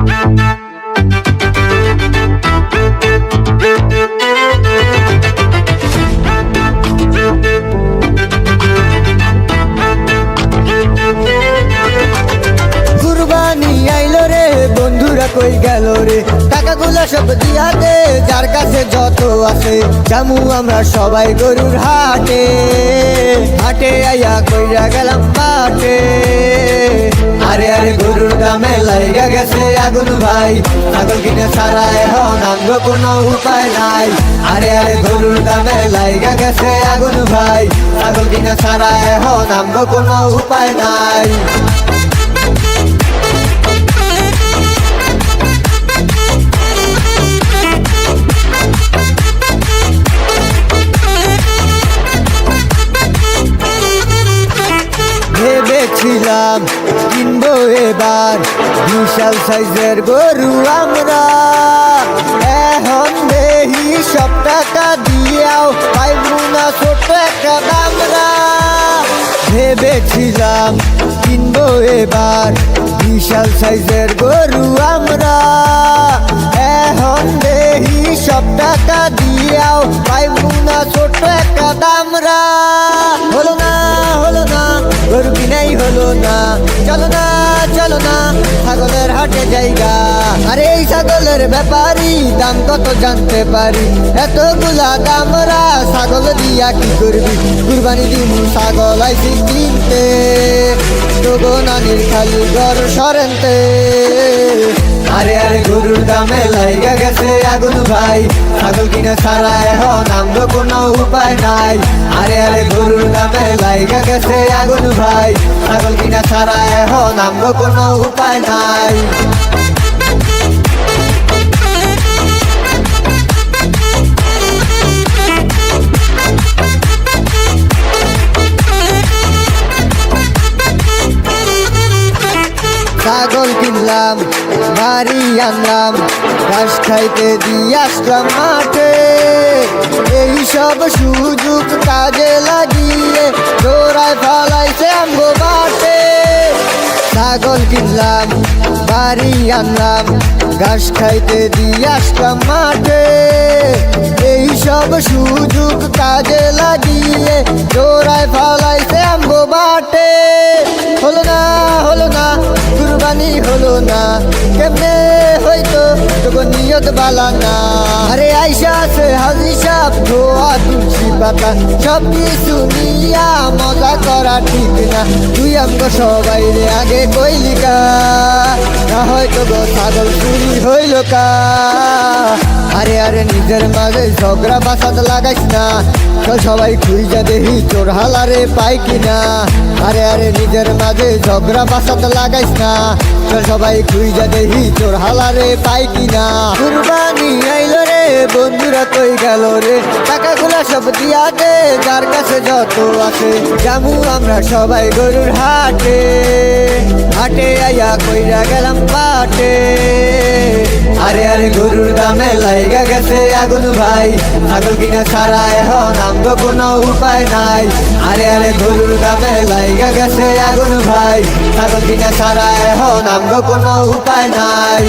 কুরবানি আইলো রে বন্ধুরা কই গেল রে, টাকাগুলো সব দিয়া দে যার কাছে যত আছে। জামু আমরা সবাই গরুর হাটে, হাটে আইয়া কইরা গেলাম বাটে। আরে আরে গরুর দামে লাইগা গেছে আগুন ভাই, ছাগল কিনে ছাড়া এখন আমগো কোনো উপায় নাই। আরে আরে গরুর দামে লাইগা গেছে আগুন ভাই, ছাগল কিনে ছাড়া এখন আমগো কোনো উপায় নাই। ভেবেছিলাম কিনবো এবার বিশাল সাইজের গরু আমরা, এখন দেখি সব টাকা দিয়েও পাইবো না ছোট একটা দামরা। ভেবেছিলাম কিনবো এবার বিশাল সাইজের গরু আমরা, এখন দেখি সব টাকা দিয়েও পাইবো না ছোট একটা দামরা। হলো না হলো না গরু কিনাই হলো না, চলো না চলো না ছাগলের হাটে জায়গা। আরে এই ছাগলের ব্যাপারী দাম কত জানতে পারি, এতগুলা দামরা ছাগল দিয়া কি করবি। কুরবানি দিমু ছাগল আইসি কিনতে, তোগো নানির খালি ঘর সরেনতে। আরে আরে গরুর দামে লাইগা গেছে আগুন ভাই, ছাগল কিনে ছাড়া এখন আমগো কোনো উপায় নাই। আরে আরে গরুর দামে লাইগা গেছে আগুন ভাই, ছাগল কিনে ছাড়া এখন আমগো কোনো উপায় নাই। ছাগল কিনলাম বাড়ি আনলাম, ঘাস খাইতে দিয়ে আসলাম মাঠে। এই সব সুযোগ কাজে লাগিয়ে দৌড়ায় ফলাইছে আমগো বাটে। ছাগল কিনলাম বাড়ি আনলাম, ঘাস খাইতে দিয়ে আসলাম মাঠে। এই সব সুযোগ কাজে লাগিয়ে দৌড়ায় ফলাইছে আমগো বাটে। হলো না হলো না কুরবানি হলো না, কেমনে হইতো তোর নিয়ত বালা না। আরে আইসা আছে হাজি সাপ ধোয়া তুলসী পাতা, সব কিছু নিয়া মজা করা ঠিক না। তুই আমগো সবাই রে আগে কইলিকা, না হয়তো গো ছাগল চুরি হইল কা। আরে আরে নিজের মাঝে ঝগড়া বাসাদ লাগাইস না, চল সবাই খুঁজা দেখি চোর হালারে পাই কিনা। আরে আরে নিজের মাঝে ঝগড়া বাসাদ লাগাইস না, চল সবাই খুঁজা দেখি চোর হালারে পাই কিনা। কুরবানি আইলো রে বন্ধুরা কই গেল রে, টাকাগুলা সব দিয়া দে যার কাছে যত আছে। জামু আমরা সবাই গরুর হাটে, হাটে আইয়া কইরা গেলাম বাটে। আরে আরে গরুর দামে লাইগা গেছে আগুন ভাই, ছাগল কিনা ছাড়া এখন আমগো কোনো উপায় নাই। আরে আরে গরুর দামে লাইগা গেছে আগুন ভাই, ছাগল কিনা ছাড়া এখন আমগো কোনো উপায় নাই।